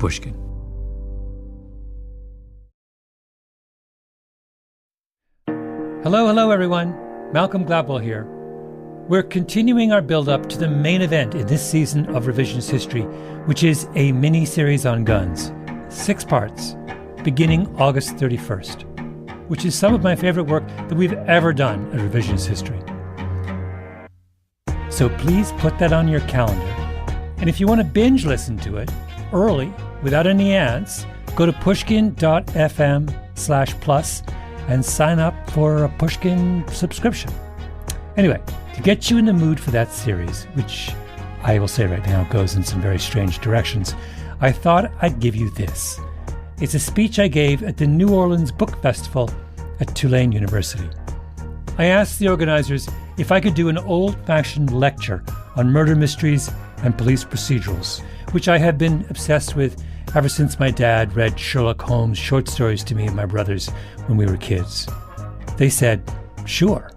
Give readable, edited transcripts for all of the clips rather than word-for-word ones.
Pushkin. Hello, everyone. Malcolm Gladwell here. We're continuing our build-up to the main event in this season of Revisionist History, which is a mini-series on guns, 6 parts, beginning August 31st, which is some of my favorite work that we've ever done at Revisionist History. So please put that on your calendar. And if you want to binge listen to it early, without any ads, go to pushkin.fm/plus and sign up for a Pushkin subscription. Anyway, to get you in the mood for that series, which I will say right now goes in some very strange directions, I thought I'd give you this. It's a speech I gave at the New Orleans Book Festival at Tulane University. I asked the organizers if I could do an old-fashioned lecture on murder mysteries and police procedurals, which I have been obsessed with ever since my dad read Sherlock Holmes short stories to me and my brothers when we were kids. They said, sure.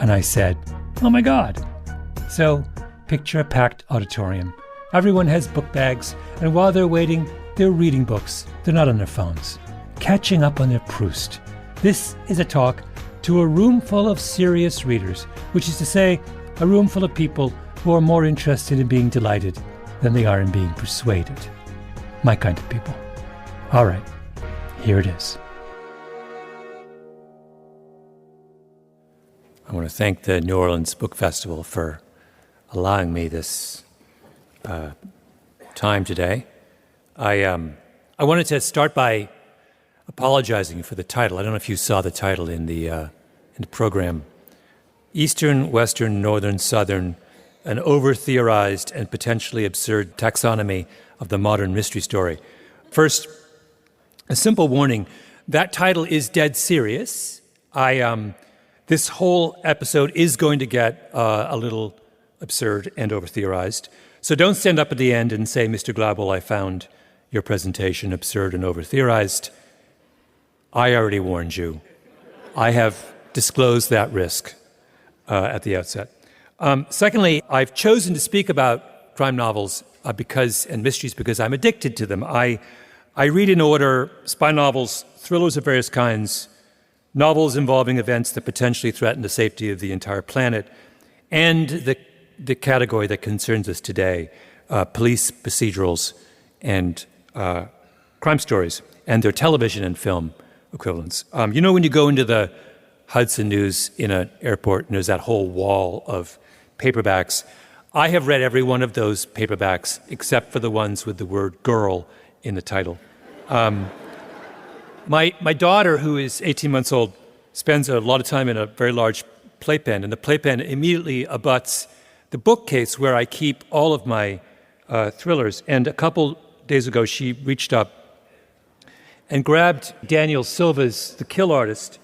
And I said, oh my God. So picture a packed auditorium. Everyone has book bags, and while they're waiting, they're reading books. They're not on their phones, catching up on their Proust. This is a talk to a room full of serious readers, which is to say, a room full of people who are more interested in being delighted than they are in being persuaded. My kind of people. All right, here it is. I want to thank the New Orleans Book Festival for allowing me this time today. I wanted to start by apologizing for the title. I don't know if you saw the title in the program. Eastern, Western, Northern, Southern, an over-theorized and potentially absurd taxonomy of the modern mystery story. First, a simple warning. That title is dead serious. This whole episode is going to get a little absurd and over-theorized. So don't stand up at the end and say, Mr. Gladwell, I found your presentation absurd and over-theorized. I already warned you. I have disclosed that risk at the outset. Secondly, I've chosen to speak about crime novels and mysteries because I'm addicted to them. I read in order spy novels, thrillers of various kinds, novels involving events that potentially threaten the safety of the entire planet, and the category that concerns us today, police procedurals and crime stories and their television and film equivalents. You know when you go into the Hudson News in an airport and there's that whole wall of paperbacks? I have read every one of those paperbacks except for the ones with the word girl in the title. My daughter, who is 18 months old, spends a lot of time in a very large playpen, and the playpen immediately abuts the bookcase where I keep all of my thrillers. And a couple days ago, she reached up and grabbed Daniel Silva's The Kill Artist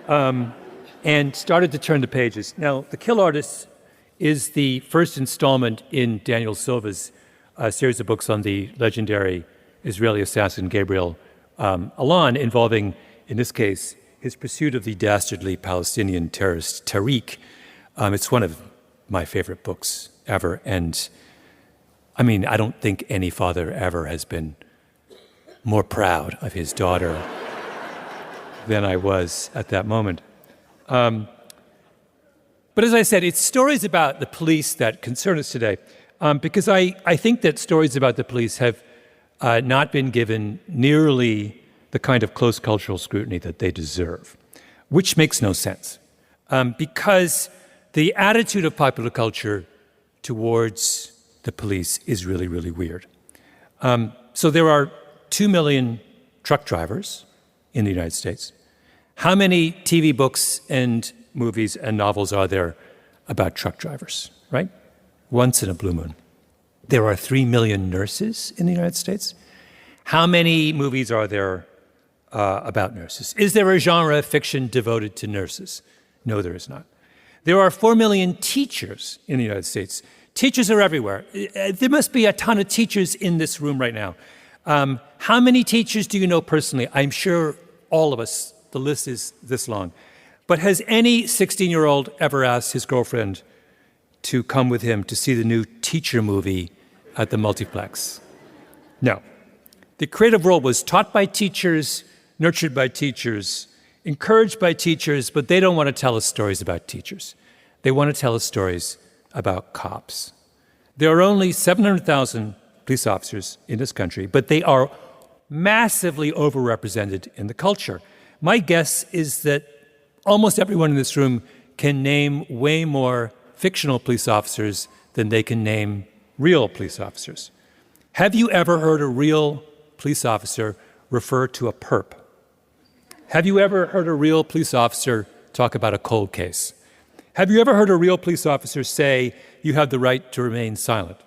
and started to turn the pages. Now, The Kill Artist is the first installment in Daniel Silva's series of books on the legendary Israeli assassin Gabriel Allon, involving, in this case, his pursuit of the dastardly Palestinian terrorist Tariq. It's one of my favorite books ever, and I mean, I don't think any father ever has been more proud of his daughter than I was at that moment. But as I said, it's stories about the police that concern us today, because I think that stories about the police have not been given nearly the kind of close cultural scrutiny that they deserve, which makes no sense, because the attitude of popular culture towards the police is really, really weird. So there are 2 million truck drivers in the United States. How many TV books and movies and novels are there about truck drivers, right? Once in a blue moon. There are 3 million nurses in the United States. How many movies are there about nurses? Is there a genre of fiction devoted to nurses? No, there is not. There are 4 million teachers in the United States. Teachers are everywhere. There must be a ton of teachers in this room right now. How many teachers do you know personally? I'm sure all of us. The list is this long. But has any 16-year-old ever asked his girlfriend to come with him to see the new Teacher movie at the multiplex? No. The creative world was taught by teachers, nurtured by teachers, encouraged by teachers, but they don't want to tell us stories about teachers. They want to tell us stories about cops. There are only 700,000 police officers in this country, but they are massively overrepresented in the culture. My guess is that almost everyone in this room can name way more fictional police officers than they can name real police officers. Have you ever heard a real police officer refer to a perp? Have you ever heard a real police officer talk about a cold case? Have you ever heard a real police officer say, you have the right to remain silent?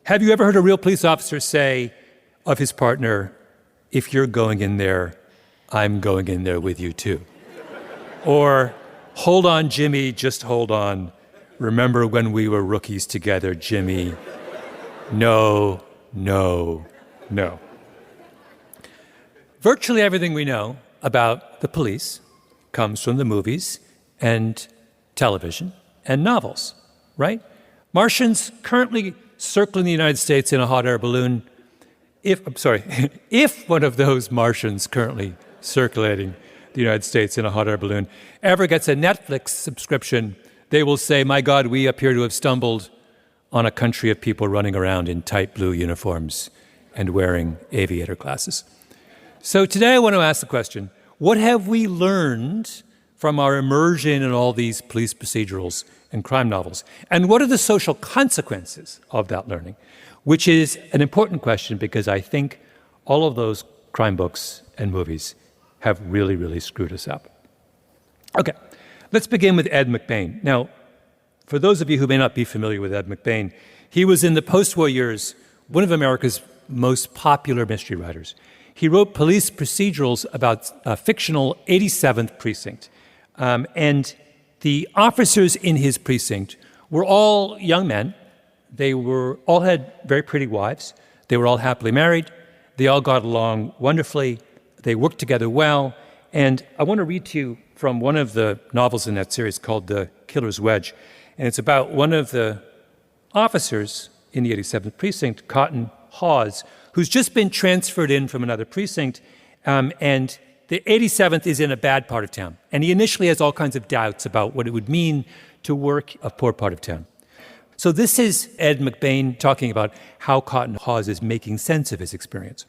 Have you ever heard a real police officer say of his partner, if you're going in there, I'm going in there with you too? Or, hold on, Jimmy, just hold on. Remember when we were rookies together, Jimmy? No, no, no. Virtually everything we know about the police comes from the movies and television and novels, right? Martians currently circling the United States in a hot air balloon. If one of those Martians currently circulating the United States in a hot air balloon ever gets a Netflix subscription, they will say, my God, we appear to have stumbled on a country of people running around in tight blue uniforms and wearing aviator glasses. So today I want to ask the question, what have we learned from our immersion in all these police procedurals and crime novels? And what are the social consequences of that learning? Which is an important question because I think all of those crime books and movies have really, really screwed us up. Okay, let's begin with Ed McBain. Now, for those of you who may not be familiar with Ed McBain, he was in the post-war years one of America's most popular mystery writers. He wrote police procedurals about a fictional 87th precinct. And the officers in his precinct were all young men. They all had very pretty wives. They were all happily married. They all got along wonderfully. They worked together well. And I want to read to you from one of the novels in that series called The Killer's Wedge. And it's about one of the officers in the 87th precinct, Cotton Hawes, who's just been transferred in from another precinct. And the 87th is in a bad part of town. And he initially has all kinds of doubts about what it would mean to work a poor part of town. So this is Ed McBain talking about how Cotton Hawes is making sense of his experience.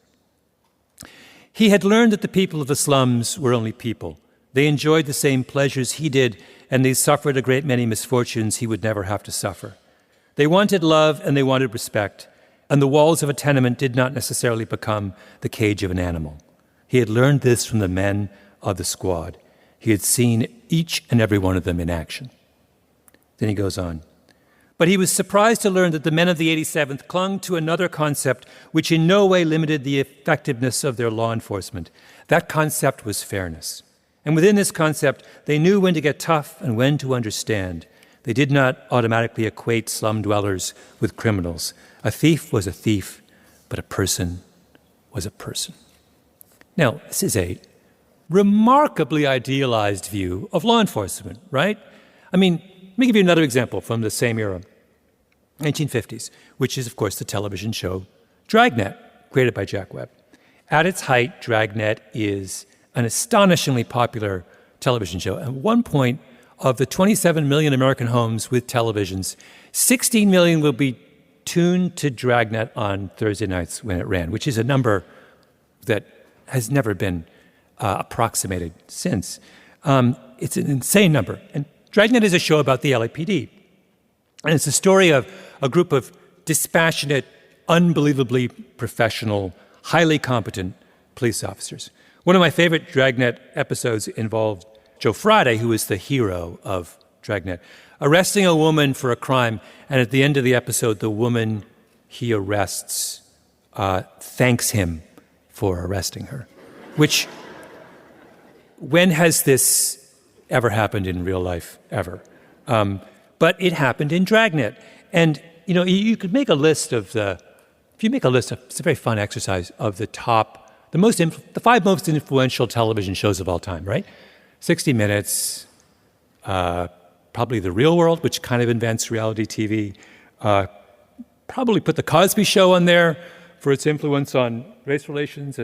He had learned that the people of the slums were only people. They enjoyed the same pleasures he did, and they suffered a great many misfortunes he would never have to suffer. They wanted love and they wanted respect, and the walls of a tenement did not necessarily become the cage of an animal. He had learned this from the men of the squad. He had seen each and every one of them in action. Then he goes on. But he was surprised to learn that the men of the 87th clung to another concept which in no way limited the effectiveness of their law enforcement. That concept was fairness. And within this concept, they knew when to get tough and when to understand. They did not automatically equate slum dwellers with criminals. A thief was a thief, but a person was a person. Now, this is a remarkably idealized view of law enforcement, right? I mean, let me give you another example from the same era, 1950s, which is, of course, the television show Dragnet, created by Jack Webb. At its height, Dragnet is an astonishingly popular television show. At one point, of the 27 million American homes with televisions, 16 million will be tuned to Dragnet on Thursday nights when it ran, which is a number that has never been approximated since. It's an insane number. And Dragnet is a show about the LAPD. And it's a story of a group of dispassionate, unbelievably professional, highly competent police officers. One of my favorite Dragnet episodes involved Joe Friday, who is the hero of Dragnet, arresting a woman for a crime. And at the end of the episode, the woman he arrests thanks him for arresting her. Which, when has this ever happened in real life, ever? But it happened in Dragnet. And, you know, you could make a list of if you make a list, it's a very fun exercise, of the 5 most influential television shows of all time, right? 60 Minutes, probably The Real World, which kind of invents reality TV, probably put The Cosby Show on there, for its influence on race relations.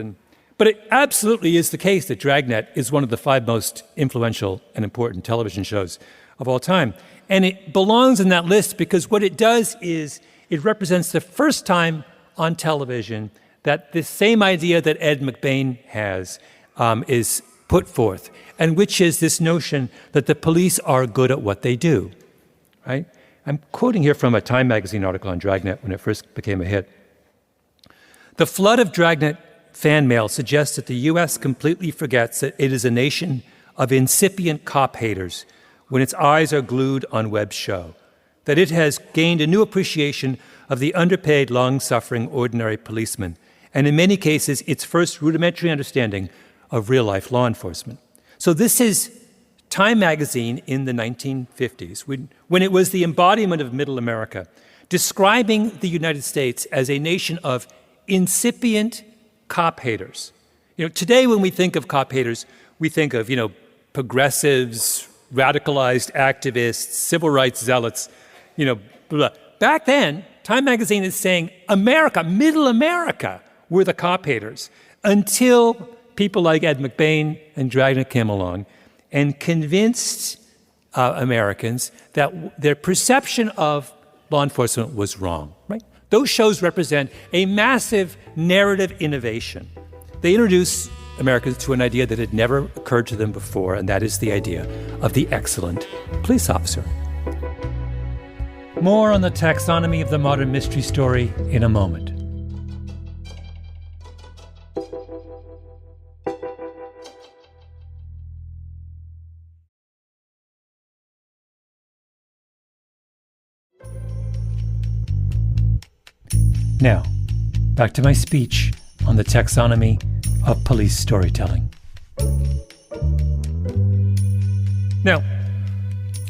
But it absolutely is the case that Dragnet is one of the 5 most influential and important television shows of all time. And it belongs in that list because what it does is it represents the first time on television that this same idea that Ed McBain has is put forth, and which is this notion that the police are good at what they do, right? I'm quoting here from a Time magazine article on Dragnet when it first became a hit. The flood of Dragnet fan mail suggests that the U.S. completely forgets that it is a nation of incipient cop haters when its eyes are glued on Webb's show, that it has gained a new appreciation of the underpaid, long-suffering, ordinary policeman, and in many cases, its first rudimentary understanding of real-life law enforcement. So this is Time magazine in the 1950s, when it was the embodiment of Middle America, describing the United States as a nation of incipient cop haters. Today when we think of cop haters, we think of, progressives, radicalized activists, civil rights zealots, blah. Back then, Time magazine is saying America, Middle America, were the cop haters until people like Ed McBain and Dragnet came along and convinced Americans that their perception of law enforcement was wrong, right? Those shows represent a massive narrative innovation. They introduce Americans to an idea that had never occurred to them before, and that is the idea of the excellent police officer. More on the taxonomy of the modern mystery story in a moment. Now, back to my speech on the taxonomy of police storytelling. Now,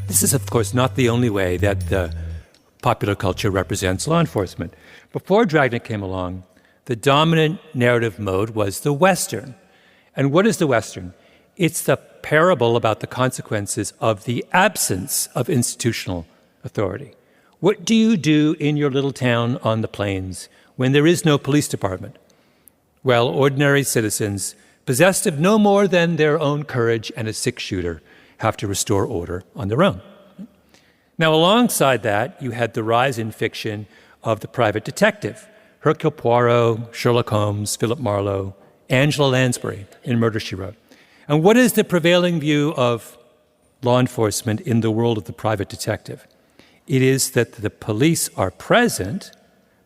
this is, of course, not the only way that the popular culture represents law enforcement. Before Dragnet came along, the dominant narrative mode was the Western. And what is the Western? It's the parable about the consequences of the absence of institutional authority. What do you do in your little town on the plains when there is no police department? Well, ordinary citizens, possessed of no more than their own courage and a six-shooter, have to restore order on their own. Now, alongside that, you had the rise in fiction of the private detective, Hercule Poirot, Sherlock Holmes, Philip Marlowe, Angela Lansbury in Murder, She Wrote. And what is the prevailing view of law enforcement in the world of the private detective? It is that the police are present,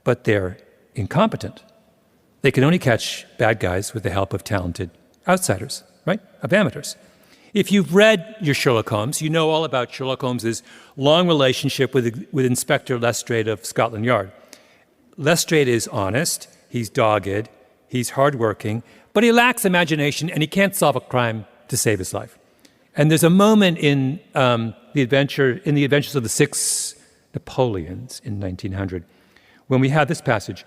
but they're incompetent. They can only catch bad guys with the help of talented outsiders, right? Of amateurs. If you've read your Sherlock Holmes, you know all about Sherlock Holmes's long relationship with Inspector Lestrade of Scotland Yard. Lestrade is honest, he's dogged, he's hardworking, but he lacks imagination and he can't solve a crime to save his life. And there's a moment in the Adventures of the Six Napoleons in 1900 when we have this passage.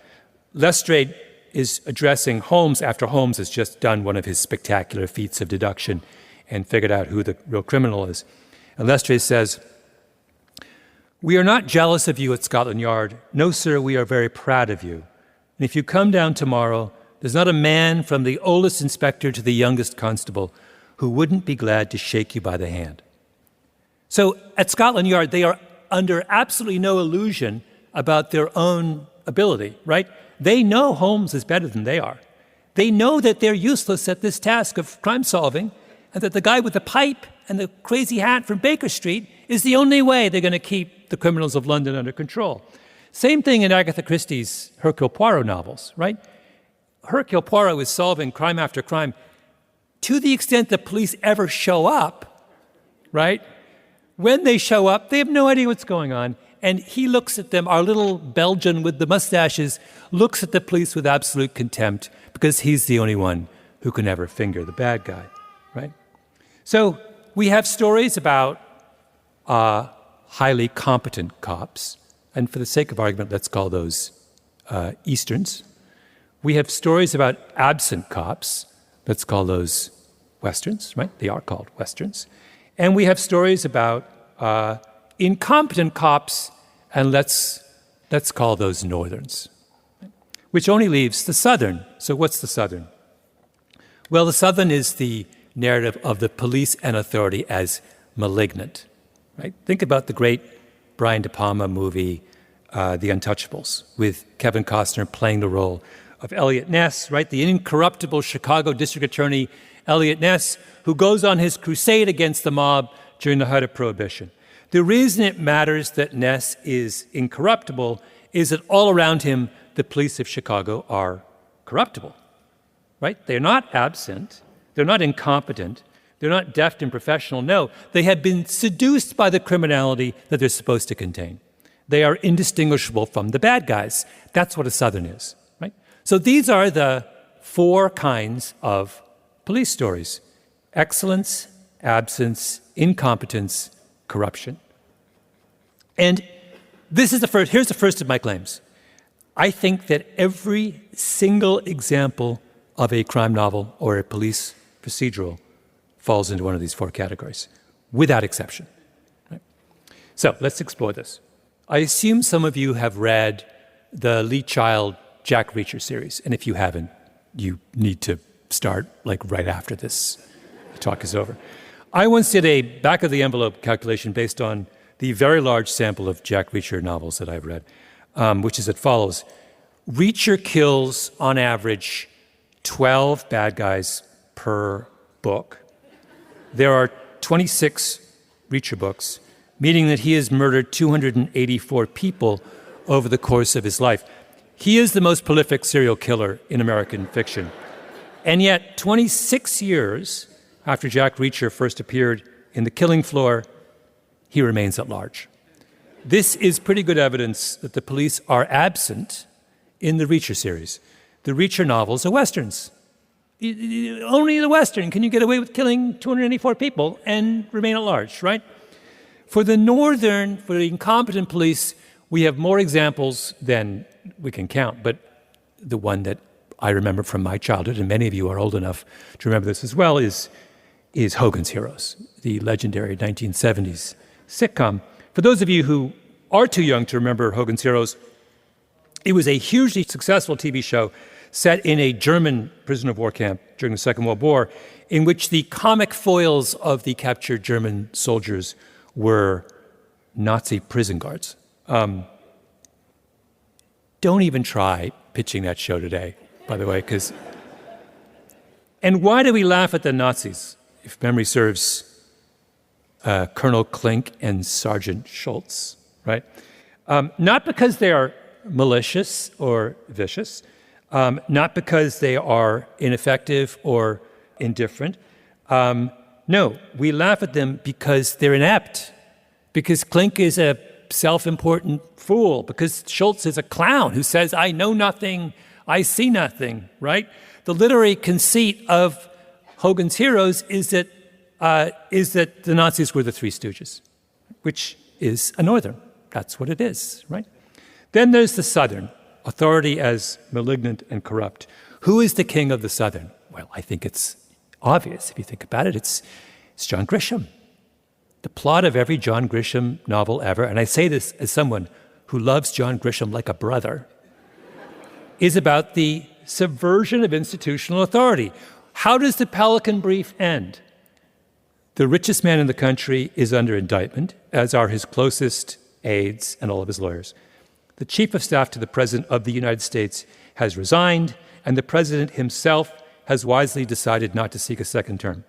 Lestrade is addressing Holmes after Holmes has just done one of his spectacular feats of deduction and figured out who the real criminal is. And Lestrade says, "We are not jealous of you at Scotland Yard. No, sir, we are very proud of you. And if you come down tomorrow, there's not a man from the oldest inspector to the youngest constable who wouldn't be glad to shake you by the hand." So at Scotland Yard, they are under absolutely no illusion about their own ability, right? They know Holmes is better than they are. They know that they're useless at this task of crime solving, and that the guy with the pipe and the crazy hat from Baker Street is the only way they're going to keep the criminals of London under control. Same thing in Agatha Christie's Hercule Poirot novels, right? Hercule Poirot is solving crime after crime to the extent the police ever show up, right? When they show up, they have no idea what's going on. And he looks at them, our little Belgian with the mustaches, looks at the police with absolute contempt because he's the only one who can ever finger the bad guy, right? So we have stories about highly competent cops. And for the sake of argument, let's call those Easterns. We have stories about absent cops. Let's call those Westerns, right? They are called Westerns. And we have stories about incompetent cops, and let's call those Northerns. which only leaves the Southern. So what's the Southern? Well, the Southern is the narrative of the police and authority as malignant. Right? Think about the great Brian De Palma movie, The Untouchables, with Kevin Costner playing the role of Elliot Ness, right? The incorruptible Chicago district attorney, Elliot Ness, who goes on his crusade against the mob during the height of Prohibition. The reason it matters that Ness is incorruptible is that all around him, the police of Chicago are corruptible, right? They're not absent. They're not incompetent. They're not deft and professional. No, they have been seduced by the criminality that they're supposed to contain. They are indistinguishable from the bad guys. That's what a Southern is, right? So these are the four kinds of police stories: excellence, absence, incompetence, corruption. And this is the first, here's the first of my claims. I think that every single example of a crime novel or a police procedural falls into one of these four categories, without exception. Right? So let's explore this. I assume some of you have read the Lee Child Jack Reacher series, and if you haven't, you need to start like right after this talk is over. I once did a back-of-the-envelope calculation based on the very large sample of Jack Reacher novels that I've read, which is as follows. Reacher kills, on average, 12 bad guys per book. There are 26 Reacher books, meaning that he has murdered 284 people over the course of his life. He is the most prolific serial killer in American fiction. And yet, 26 years after Jack Reacher first appeared in The Killing Floor, he remains at large. This is pretty good evidence that the police are absent in the Reacher series. The Reacher novels are Westerns. Only the Western can you get away with killing 284 people and remain at large, right? For the Northern, for the incompetent police, we have more examples than we can count, but the one that I remember from my childhood, and many of you are old enough to remember this as well, is Hogan's Heroes, the legendary 1970s sitcom. For those of you who are too young to remember Hogan's Heroes, it was a hugely successful TV show set in a German prisoner of war camp during the Second World War, in which the comic foils of the captured German soldiers were Nazi prison guards. Don't even try pitching that show today, by the way, because... And why do we laugh at the Nazis? If memory serves, Colonel Klink and Sergeant Schultz, right? Not because they are malicious or vicious, not because they are ineffective or indifferent. No, we laugh at them because they're inept, because Klink is a self-important fool, because Schultz is a clown who says, I know nothing, I see nothing, right? The literary conceit of Hogan's Heroes is that the Nazis were the Three Stooges, which is a Northern. That's what it is, right? Then there's the Southern, authority as malignant and corrupt. Who is the king of the Southern? Well, I think it's obvious if you think about it. It's John Grisham. The plot of every John Grisham novel ever, and I say this as someone who loves John Grisham like a brother, is about the subversion of institutional authority. How does the Pelican Brief end? The richest man in the country is under indictment, as are his closest aides and all of his lawyers. The chief of staff to the President of the United States has resigned, and the President himself has wisely decided not to seek a second term.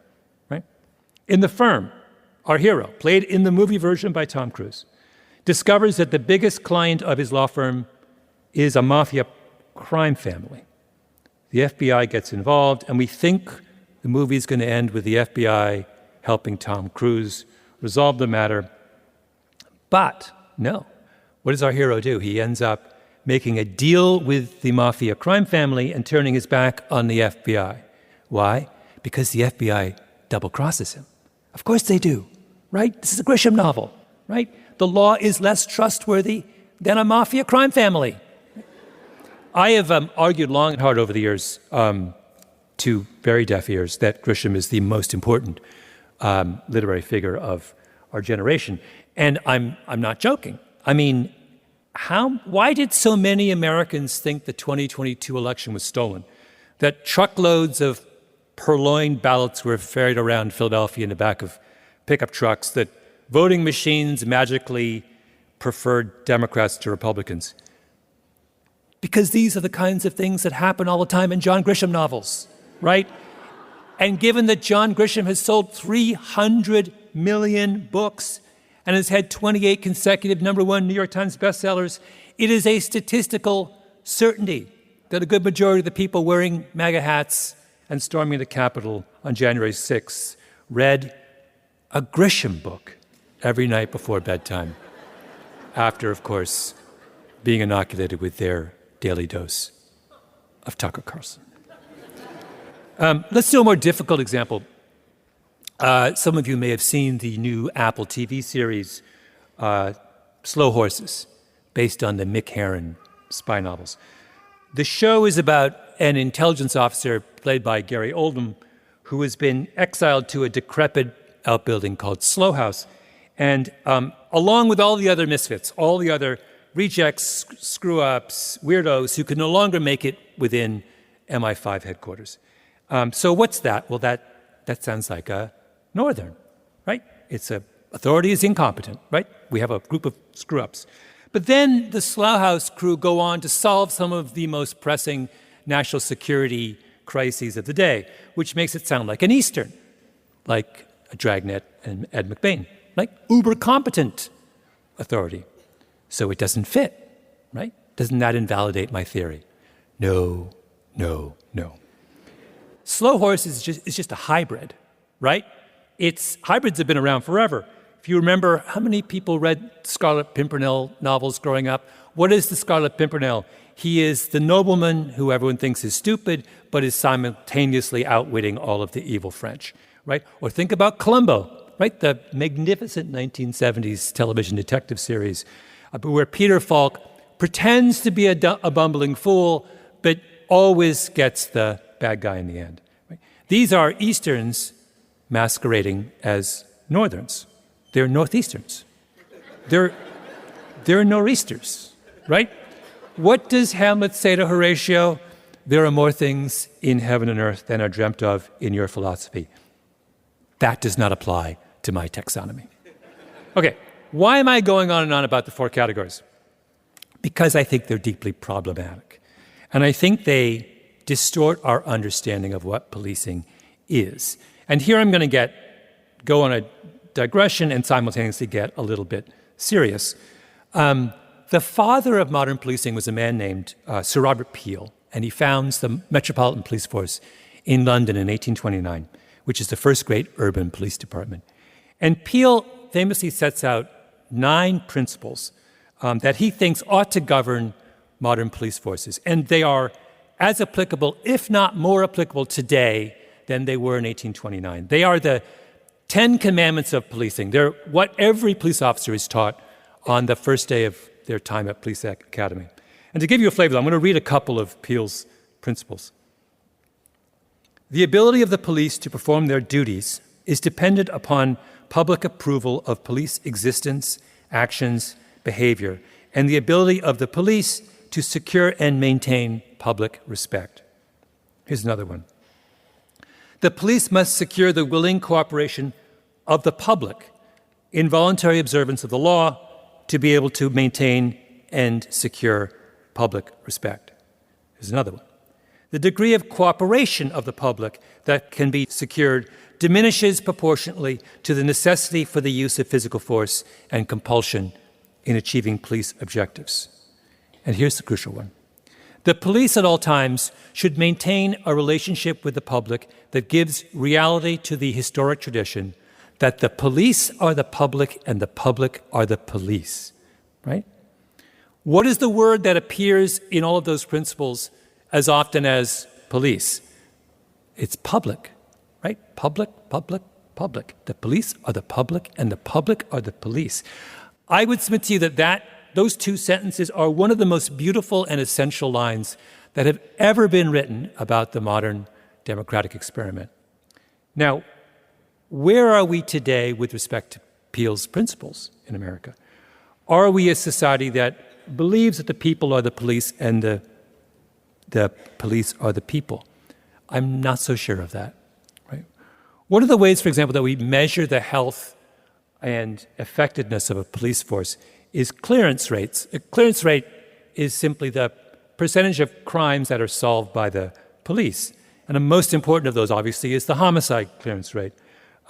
Right? In The Firm, our hero, played in the movie version by Tom Cruise, discovers that the biggest client of his law firm is a mafia crime family. The FBI gets involved, and we think the movie is going to end with the FBI helping Tom Cruise resolve the matter. But no. What does our hero do? He ends up making a deal with the mafia crime family and turning his back on the FBI. Why? Because the FBI double-crosses him. Of course they do, right? This is a Grisham novel, right? The law is less trustworthy than a mafia crime family. I have argued long and hard over the years, to very deaf ears, that Grisham is the most important literary figure of our generation. And I'm not joking. I mean, why did so many Americans think the 2022 election was stolen? That truckloads of purloined ballots were ferried around Philadelphia in the back of pickup trucks, that voting machines magically preferred Democrats to Republicans? Because these are the kinds of things that happen all the time in John Grisham novels, right? And given that John Grisham has sold 300 million books and has had 28 consecutive #1 New York Times bestsellers, it is a statistical certainty that a good majority of the people wearing MAGA hats and storming the Capitol on January 6th read a Grisham book every night before bedtime, after, of course, being inoculated with their daily dose of Tucker Carlson. Let's do a more difficult example. Some of you may have seen the new Apple TV series, Slow Horses, based on the Mick Herron spy novels. The show is about an intelligence officer played by Gary Oldman who has been exiled to a decrepit outbuilding called Slow House. And along with all the other misfits, all the other rejects, screw-ups, weirdos who can no longer make it within MI5 headquarters. So what's that? Well, that sounds like a Northern, right? Authority is incompetent, right? We have a group of screw-ups. But then the Slough House crew go on to solve some of the most pressing national security crises of the day, which makes it sound like an Eastern, like a Dragnet and Ed McBain, like uber-competent authority. So it doesn't fit, right? Doesn't that invalidate my theory? No. Slow Horse is just a hybrid, right? Hybrids have been around forever. If you remember, how many people read Scarlet Pimpernel novels growing up? What is the Scarlet Pimpernel? He is the nobleman who everyone thinks is stupid, but is simultaneously outwitting all of the evil French, right? Or think about Columbo, right? The magnificent 1970s television detective series where Peter Falk pretends to be a bumbling fool, but always gets the bad guy in the end. Right? These are Easterns masquerading as Northerns. They're Northeasterns. They're Nor'easters, right? What does Hamlet say to Horatio? There are more things in heaven and earth than are dreamt of in your philosophy. That does not apply to my taxonomy. Okay, why am I going on and on about the four categories? Because I think they're deeply problematic. And I think they distort our understanding of what policing is. And here I'm going to go on a digression and simultaneously get a little bit serious. The father of modern policing was a man named Sir Robert Peel, and he founds the Metropolitan Police Force in London in 1829, which is the first great urban police department. And Peel famously sets out 9 principles that he thinks ought to govern modern police forces. And they are as applicable, if not more applicable today than they were in 1829. They are the 10 commandments of policing. They're what every police officer is taught on the first day of their time at Police Academy. And to give you a flavor, I'm going to read a couple of Peel's principles. The ability of the police to perform their duties is dependent upon public approval of police existence, actions, behavior, and the ability of the police to secure and maintain public respect. Here's another one. The police must secure the willing cooperation of the public in voluntary observance of the law to be able to maintain and secure public respect. Here's another one. The degree of cooperation of the public that can be secured diminishes proportionately to the necessity for the use of physical force and compulsion in achieving police objectives. And here's the crucial one. The police at all times should maintain a relationship with the public that gives reality to the historic tradition that the police are the public and the public are the police, right? What is the word that appears in all of those principles as often as police? It's public, right? Public, public, public. The police are the public and the public are the police. I would submit to you that those 2 sentences are one of the most beautiful and essential lines that have ever been written about the modern democratic experiment. Now, where are we today with respect to Peel's principles in America? Are we a society that believes that the people are the police and the police are the people. I'm not so sure of that. Right? One of the ways, for example, that we measure the health and effectiveness of a police force is clearance rates. A clearance rate is simply the percentage of crimes that are solved by the police. And the most important of those, obviously, is the homicide clearance rate.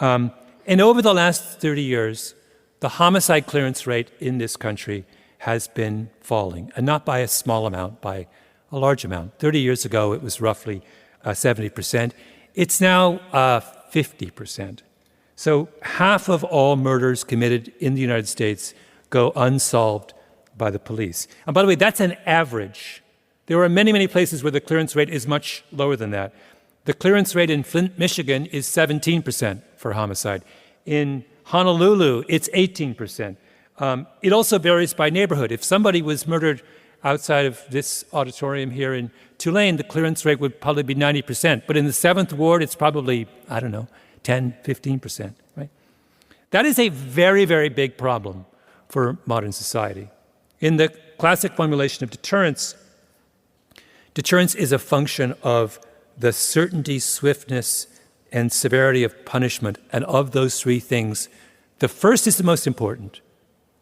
And over the last 30 years, the homicide clearance rate in this country has been falling, and not by a small amount, by a large amount. 30 years ago, it was roughly 70%. It's now 50%. So half of all murders committed in the United States go unsolved by the police. And by the way, that's an average. There are many, many places where the clearance rate is much lower than that. The clearance rate in Flint, Michigan is 17% for homicide. In Honolulu, it's 18%. It also varies by neighborhood. If somebody was murdered outside of this auditorium here in Tulane, the clearance rate would probably be 90%. But in the 7th Ward, it's probably, 10, 15%, right? That is a very, very big problem for modern society. In the classic formulation of deterrence, deterrence is a function of the certainty, swiftness, and severity of punishment. And of those three things, the first is the most important,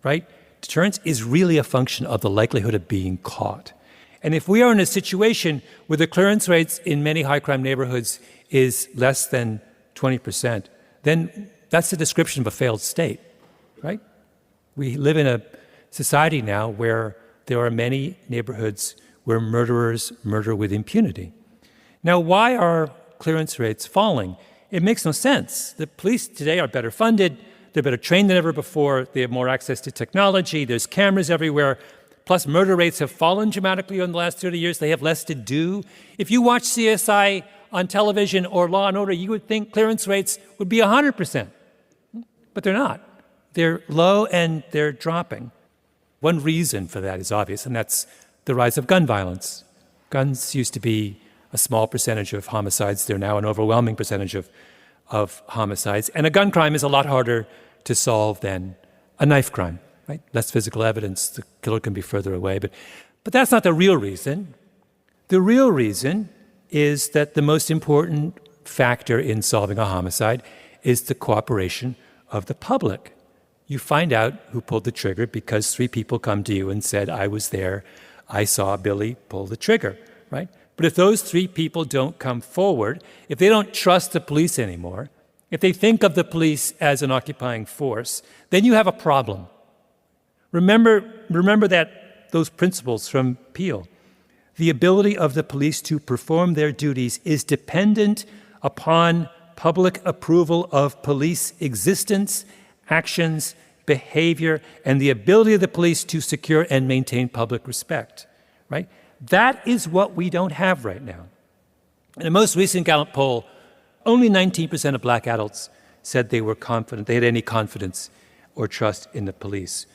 right? Deterrence is really a function of the likelihood of being caught. And if we are in a situation where the clearance rates in many high-crime neighborhoods is less than 20%, then that's the description of a failed state, right? We live in a society now where there are many neighborhoods where murderers murder with impunity. Now, why are clearance rates falling? It makes no sense. The police today are better funded, they're better trained than ever before, they have more access to technology, there's cameras everywhere, plus murder rates have fallen dramatically in the last 30 years, they have less to do. If you watch CSI on television or Law and Order, you would think clearance rates would be 100%, but they're not. They're low and they're dropping. One reason for that is obvious, and that's the rise of gun violence. Guns used to be a small percentage of homicides. They're now an overwhelming percentage of homicides. And a gun crime is a lot harder to solve than a knife crime, right? Less physical evidence, the killer can be further away. But that's not the real reason. The real reason is that the most important factor in solving a homicide is the cooperation of the public. You find out who pulled the trigger because 3 people come to you and said, I was there, I saw Billy pull the trigger, right? But if those 3 people don't come forward, if they don't trust the police anymore, if they think of the police as an occupying force, then you have a problem. Remember those principles from Peel. The ability of the police to perform their duties is dependent upon public approval of police existence, actions, behavior, and the ability of the police to secure and maintain public respect, right? That is what we don't have right now. In the most recent Gallup poll, only 19% of black adults said they were confident, they had any confidence or trust in the police.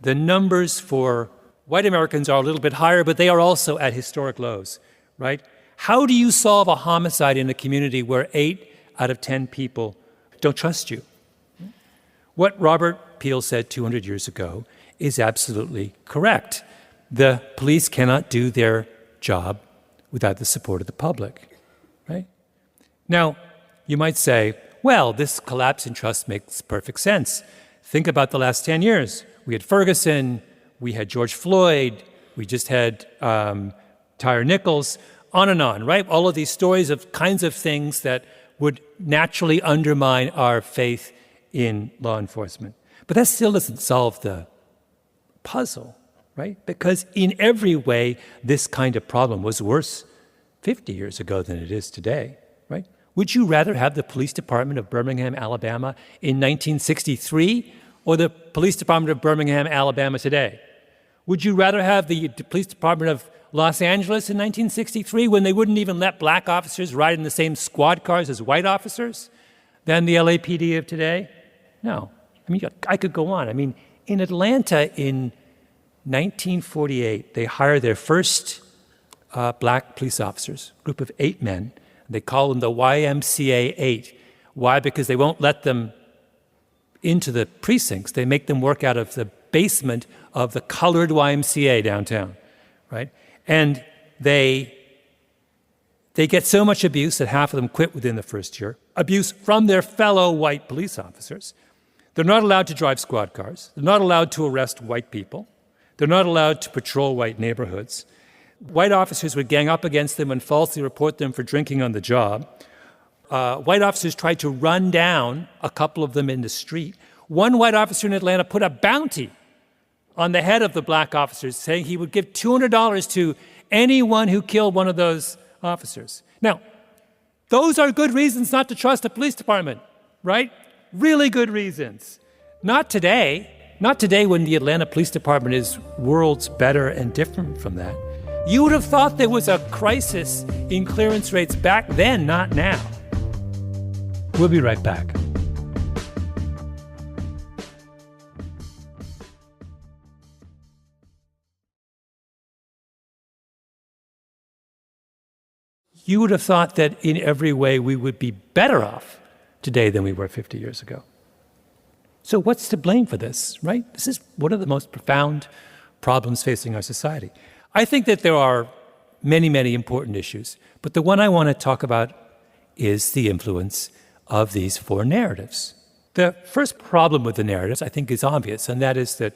The numbers for white Americans are a little bit higher, but they are also at historic lows, right? How do you solve a homicide in a community where 8 out of 10 people don't trust you? What Robert Peel said 200 years ago is absolutely correct. The police cannot do their job without the support of the public, right? Now, you might say, well, this collapse in trust makes perfect sense. Think about the last 10 years. We had Ferguson, we had George Floyd, we just had Tyre Nichols, on and on, right? All of these stories of kinds of things that would naturally undermine our faith in law enforcement. But that still doesn't solve the puzzle, right? Because in every way, this kind of problem was worse 50 years ago than it is today, right? Would you rather have the police department of Birmingham, Alabama in 1963 or the police department of Birmingham, Alabama today? Would you rather have the police department of Los Angeles in 1963 when they wouldn't even let black officers ride in the same squad cars as white officers than the LAPD of today? No. I mean, I could go on. I mean, in Atlanta in 1948, they hired their first black police officers, a group of 8 men. They call them the YMCA 8. Why? Because they won't let them into the precincts. They make them work out of the basement of the colored YMCA downtown, right? And they get so much abuse that half of them quit within the first year. Abuse from their fellow white police officers. They're not allowed to drive squad cars. They're not allowed to arrest white people. They're not allowed to patrol white neighborhoods. White officers would gang up against them and falsely report them for drinking on the job. White officers tried to run down a couple of them in the street. One white officer in Atlanta put a bounty on the head of the black officers, saying he would give $200 to anyone who killed one of those officers. Now, those are good reasons not to trust a police department, right? Really good reasons. Not today. Not today when the Atlanta Police Department is worlds better and different from that. You would have thought there was a crisis in clearance rates back then, not now. We'll be right back. You would have thought that in every way we would be better off today than we were 50 years ago. So what's to blame for this, right? This is one of the most profound problems facing our society. I think that there are many, many important issues, but the one I want to talk about is the influence of these four narratives. The first problem with the narratives, I think, is obvious, and that is that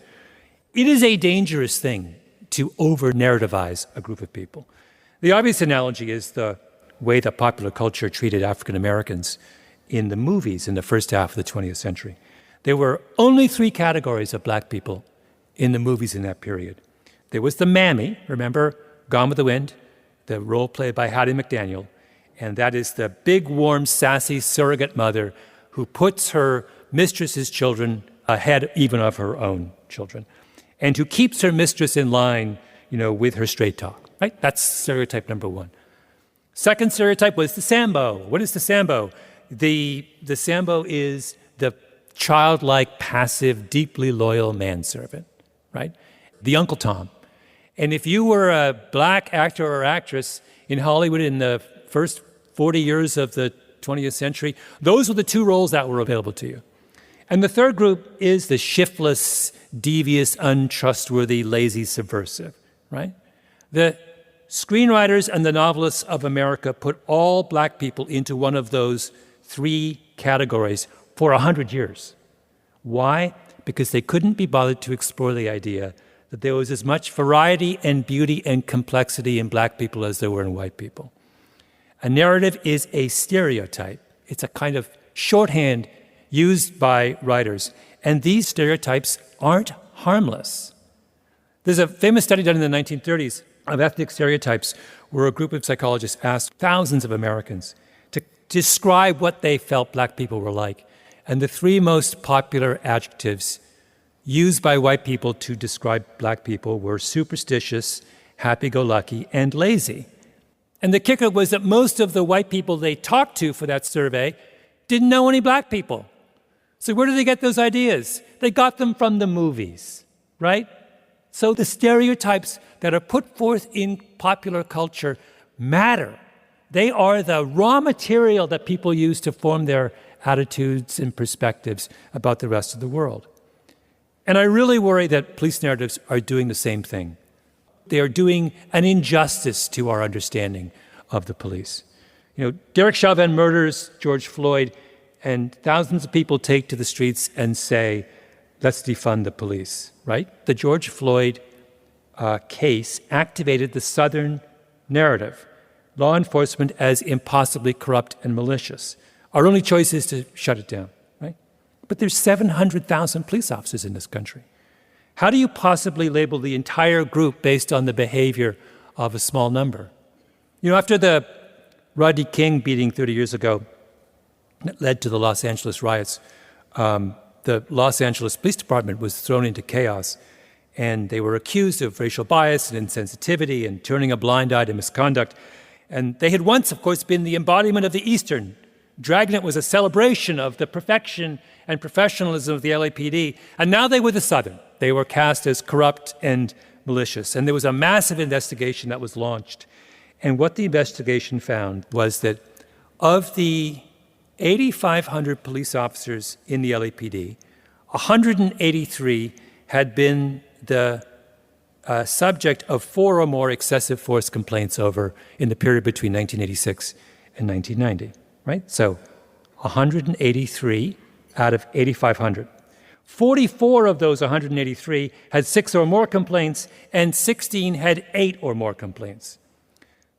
it is a dangerous thing to over-narrativize a group of people. The obvious analogy is the way that popular culture treated African Americans in the movies in the first half of the 20th century. There were only three categories of black people in the movies in that period. There was the mammy, remember, Gone with the Wind, the role played by Hattie McDaniel, and that is the big, warm, sassy surrogate mother who puts her mistress's children ahead even of her own children, and who keeps her mistress in line, with her straight talk. Right? That's stereotype number one. Second stereotype was the Sambo. What is the Sambo? The Sambo is the childlike, passive, deeply loyal manservant, right? The Uncle Tom. And if you were a black actor or actress in Hollywood in the first 40 years of the 20th century, those were the two roles that were available to you. And the third group is the shiftless, devious, untrustworthy, lazy subversive, right? The screenwriters and the novelists of America put all black people into one of those three categories for 100 years. Why? Because they couldn't be bothered to explore the idea that there was as much variety and beauty and complexity in black people as there were in white people. A narrative is a stereotype. It's a kind of shorthand used by writers. And these stereotypes aren't harmless. There's a famous study done in the 1930s of ethnic stereotypes where a group of psychologists asked thousands of Americans to describe what they felt black people were like. And the three most popular adjectives used by white people to describe black people were superstitious, happy-go-lucky, and lazy. And the kicker was that most of the white people they talked to for that survey didn't know any black people. So where did they get those ideas? They got them from the movies, right? So the stereotypes that are put forth in popular culture matter. They are the raw material that people use to form their attitudes and perspectives about the rest of the world. And I really worry that police narratives are doing the same thing. They are doing an injustice to our understanding of the police. Derek Chauvin murders George Floyd, and thousands of people take to the streets and say, let's defund the police, right? The George Floyd case activated the Southern narrative, law enforcement as impossibly corrupt and malicious. Our only choice is to shut it down, right? But there's 700,000 police officers in this country. How do you possibly label the entire group based on the behavior of a small number? After the Rodney King beating 30 years ago that led to the Los Angeles riots, the Los Angeles Police Department was thrown into chaos, and they were accused of racial bias and insensitivity and turning a blind eye to misconduct. And they had once, of course, been the embodiment of the Eastern. Dragnet was a celebration of the perfection and professionalism of the LAPD, and now they were the Southern. They were cast as corrupt and malicious, and there was a massive investigation that was launched. And what the investigation found was that of the 8,500 police officers in the LAPD, 183 had been the subject of 4 or more excessive force complaints over in the period between 1986 and 1990, right? So 183 out of 8,500. 44 of those 183 had 6 or more complaints, and 16 had 8 or more complaints.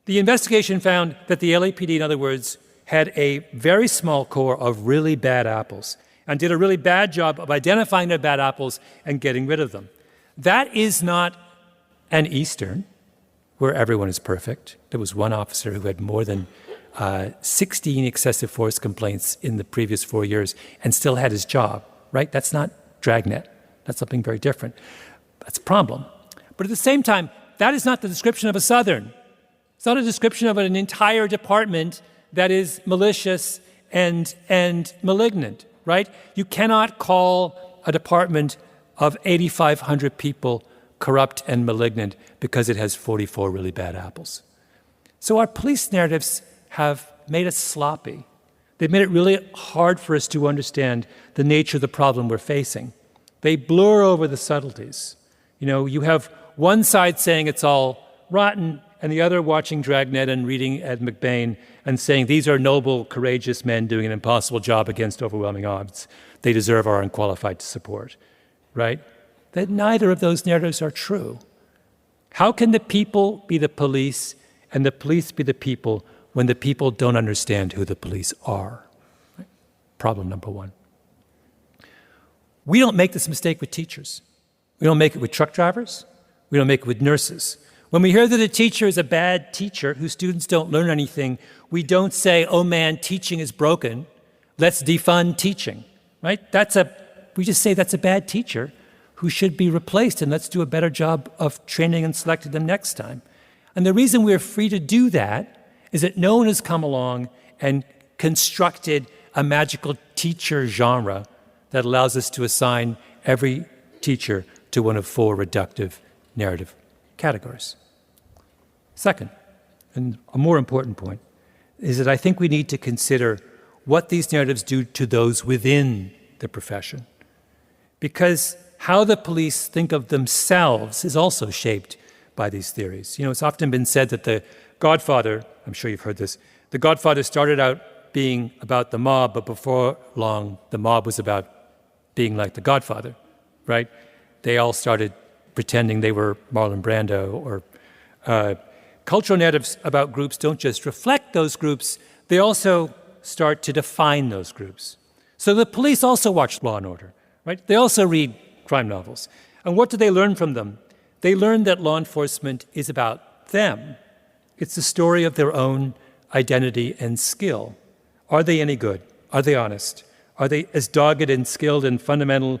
The investigation found that the LAPD, in other words, had a very small core of really bad apples and did a really bad job of identifying their bad apples and getting rid of them. That is not an Eastern, where everyone is perfect. There was one officer who had more than 16 excessive force complaints in the previous 4 years and still had his job, right? That's not Dragnet. That's something very different. That's a problem. But at the same time, that is not the description of a Southern. It's not a description of an entire department that is malicious and malignant, right? You cannot call a department of 8,500 people corrupt and malignant because it has 44 really bad apples. So our police narratives have made us sloppy. They've made it really hard for us to understand the nature of the problem we're facing. They blur over the subtleties. You know, you have one side saying it's all rotten, and the other watching Dragnet and reading Ed McBain and saying these are noble, courageous men doing an impossible job against overwhelming odds. They deserve our unqualified support, right? That neither of those narratives are true. How can the people be the police and the police be the people when the people don't understand who the police are? Right? Problem number one. We don't make this mistake with teachers. We don't make it with truck drivers. We don't make it with nurses. When we hear that a teacher is a bad teacher whose students don't learn anything, we don't say, oh man, teaching is broken. Let's defund teaching, right? We just say that's a bad teacher who should be replaced, and let's do a better job of training and selecting them next time. And the reason we're free to do that is that no one has come along and constructed a magical teacher genre that allows us to assign every teacher to one of 4 reductive narrative categories. Second, and a more important point, is that I think we need to consider what these narratives do to those within the profession. Because how the police think of themselves is also shaped by these theories. You know, it's often been said that The Godfather, I'm sure you've heard this, The Godfather started out being about the mob, but before long, the mob was about being like the Godfather, right? They all started pretending they were Marlon Brando, or cultural narratives about groups don't just reflect those groups, they also start to define those groups. So the police also watch Law and Order, right? They also read crime novels. And what do they learn from them? They learn that law enforcement is about them. It's the story of their own identity and skill. Are they any good? Are they honest? Are they as dogged and skilled and fundamental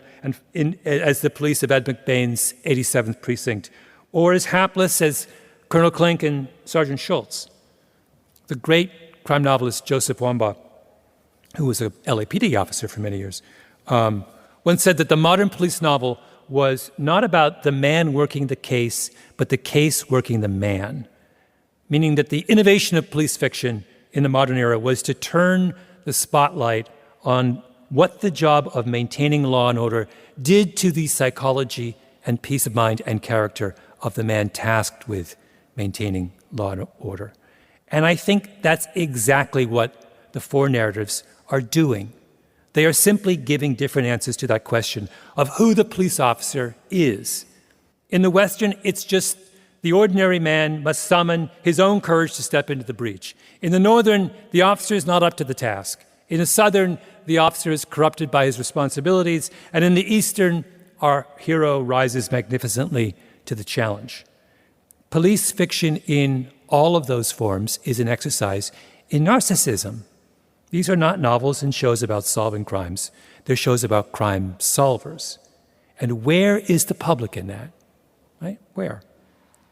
as the police of Ed McBain's 87th Precinct? Or as hapless as Colonel Klink and Sergeant Schultz? The great crime novelist Joseph Wambaugh, who was a LAPD officer for many years, once said that the modern police novel was not about the man working the case, but the case working the man. Meaning that the innovation of police fiction in the modern era was to turn the spotlight on what the job of maintaining law and order did to the psychology and peace of mind and character of the man tasked with maintaining law and order. And I think that's exactly what the 4 narratives are doing. They are simply giving different answers to that question of who the police officer is. In the Western, it's just the ordinary man must summon his own courage to step into the breach. In the Northern, the officer is not up to the task. In the Southern, the officer is corrupted by his responsibilities. And in the Eastern, our hero rises magnificently to the challenge. Police fiction in all of those forms is an exercise in narcissism. These are not novels and shows about solving crimes. They're shows about crime solvers. And where is the public in that? Right? Where?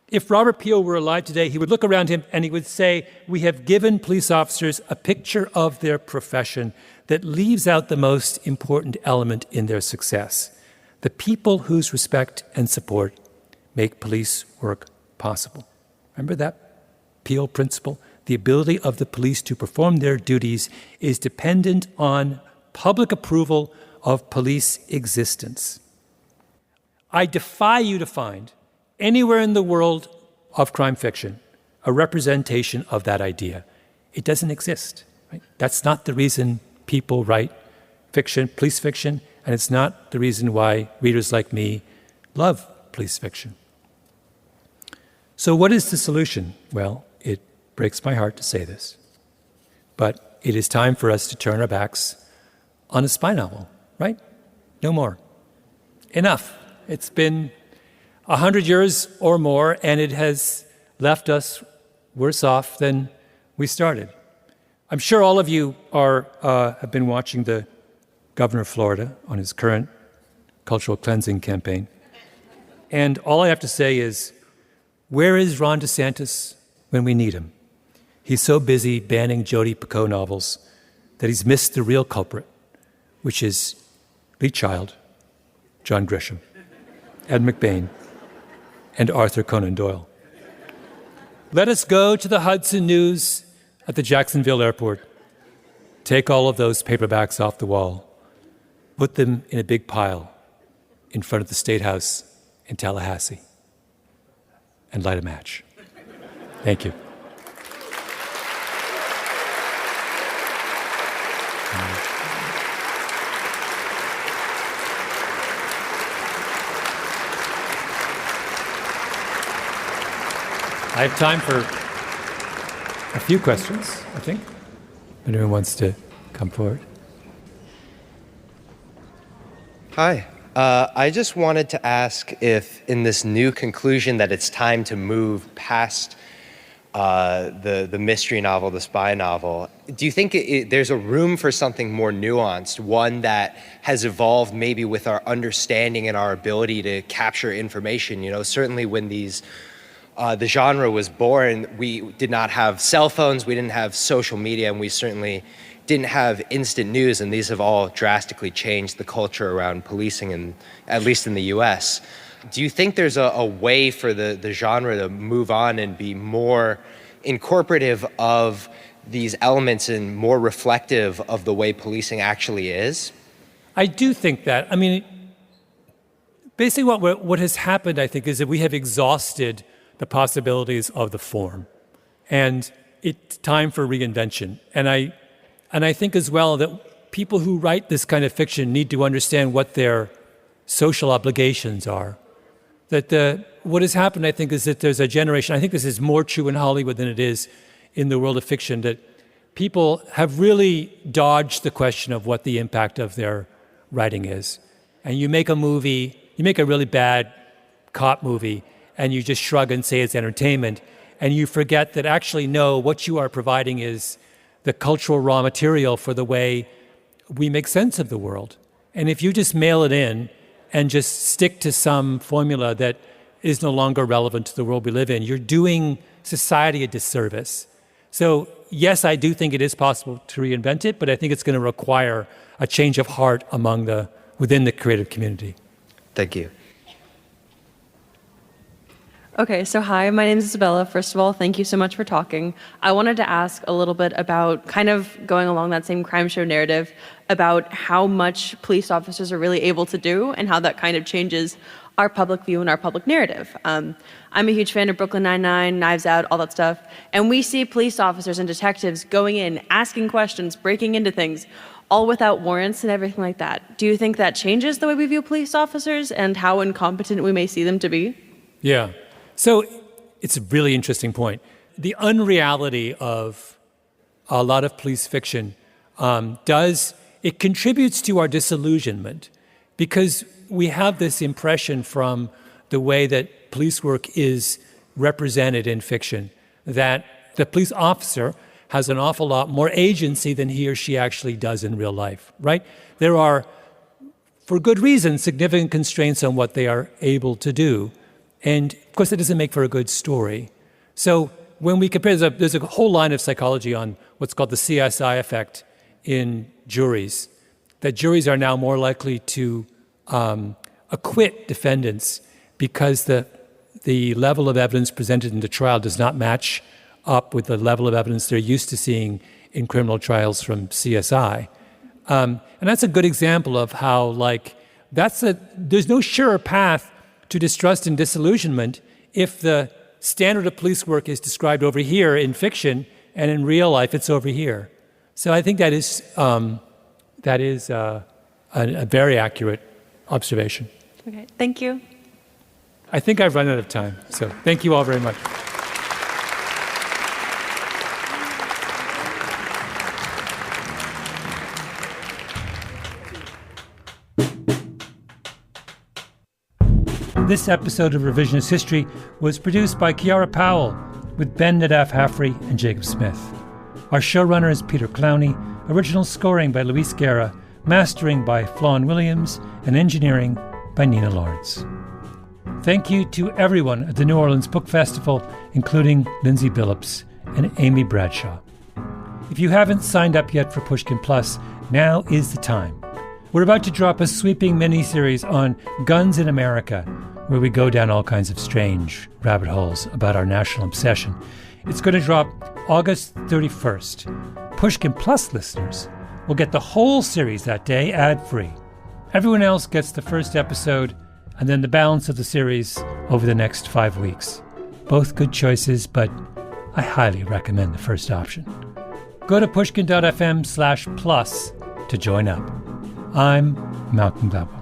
If Robert Peel were alive today, he would look around him and he would say, we have given police officers a picture of their profession that leaves out the most important element in their success. The people whose respect and support make police work possible. Remember that Peel principle? The ability of the police to perform their duties is dependent on public approval of police existence. I defy you to find anywhere in the world of crime fiction a representation of that idea. It doesn't exist. Right? That's not the reason people write fiction, police fiction, and it's not the reason why readers like me love police fiction. So what is the solution? Well, it breaks my heart to say this, but it is time for us to turn our backs on a spy novel, right? No more. Enough. It's been 100 years or more, and it has left us worse off than we started. I'm sure all of you have been watching the governor of Florida on his current cultural cleansing campaign. And all I have to say is, where is Ron DeSantis when we need him? He's so busy banning Jodi Picoult novels that he's missed the real culprit, which is Lee Child, John Grisham, Ed McBain, and Arthur Conan Doyle. Let us go to the Hudson News at the Jacksonville airport, take all of those paperbacks off the wall, put them in a big pile in front of the State House in Tallahassee, and light a match. Thank you. I have time for a few questions, I think. If anyone wants to come forward. Hi. I just wanted to ask if in this new conclusion that it's time to move past the mystery novel, the spy novel, do you think there's a room for something more nuanced, one that has evolved maybe with our understanding and our ability to capture information? You know, certainly when the genre was born, we did not have cell phones, we didn't have social media, and we certainly didn't have instant news, and these have all drastically changed the culture around policing, and at least in the US. Do you think there's a way for the genre to move on and be more incorporative of these elements and more reflective of the way policing actually is? I do think that. I mean, basically what has happened, I think, is that we have exhausted the possibilities of the form. And it's time for reinvention. And I think as well that people who write this kind of fiction need to understand what their social obligations are. That what has happened, I think, is that there's a generation, I think this is more true in Hollywood than it is in the world of fiction, that people have really dodged the question of what the impact of their writing is. And you make a movie, you make a really bad cop movie, and you just shrug and say it's entertainment, and you forget that actually, no, what you are providing is the cultural raw material for the way we make sense of the world. And if you just mail it in and just stick to some formula that is no longer relevant to the world we live in, you're doing society a disservice. So yes, I do think it is possible to reinvent it, but I think it's going to require a change of heart within the creative community. Thank you. Okay, so hi, my name is Isabella. First of all, thank you so much for talking. I wanted to ask a little bit about kind of going along that same crime show narrative about how much police officers are really able to do and how that kind of changes our public view and our public narrative. I'm a huge fan of Brooklyn Nine-Nine, Knives Out, all that stuff. And we see police officers and detectives going in, asking questions, breaking into things, all without warrants and everything like that. Do you think that changes the way we view police officers and how incompetent we may see them to be? Yeah. So it's a really interesting point. The unreality of a lot of police fiction it contributes to our disillusionment because we have this impression from the way that police work is represented in fiction that the police officer has an awful lot more agency than he or she actually does in real life, right? There are, for good reason, significant constraints on what they are able to do. And of course, that doesn't make for a good story. So when we compare, there's a whole line of psychology on what's called the CSI effect in juries, that juries are now more likely to acquit defendants because the level of evidence presented in the trial does not match up with the level of evidence they're used to seeing in criminal trials from CSI. And that's a good example of how, there's no surer path to distrust and disillusionment if the standard of police work is described over here in fiction, and in real life it's over here. So I think that is a very accurate observation. Okay, thank you. I think I've run out of time, so thank you all very much. This episode of Revisionist History was produced by Kiara Powell with Ben Nadaf Haffrey and Jacob Smith. Our showrunner is Peter Clowney, original scoring by Luis Guerra, mastering by Flawn Williams, and engineering by Nina Lawrence. Thank you to everyone at the New Orleans Book Festival, including Lindsay Billups and Amy Bradshaw. If you haven't signed up yet for Pushkin Plus, now is the time. We're about to drop a sweeping mini-series on guns in America, where we go down all kinds of strange rabbit holes about our national obsession. It's going to drop August 31st. Pushkin Plus listeners will get the whole series that day ad-free. Everyone else gets the first episode and then the balance of the series over the next 5 weeks. Both good choices, but I highly recommend the first option. Go to pushkin.fm/plus to join up. I'm Malcolm Gladwell.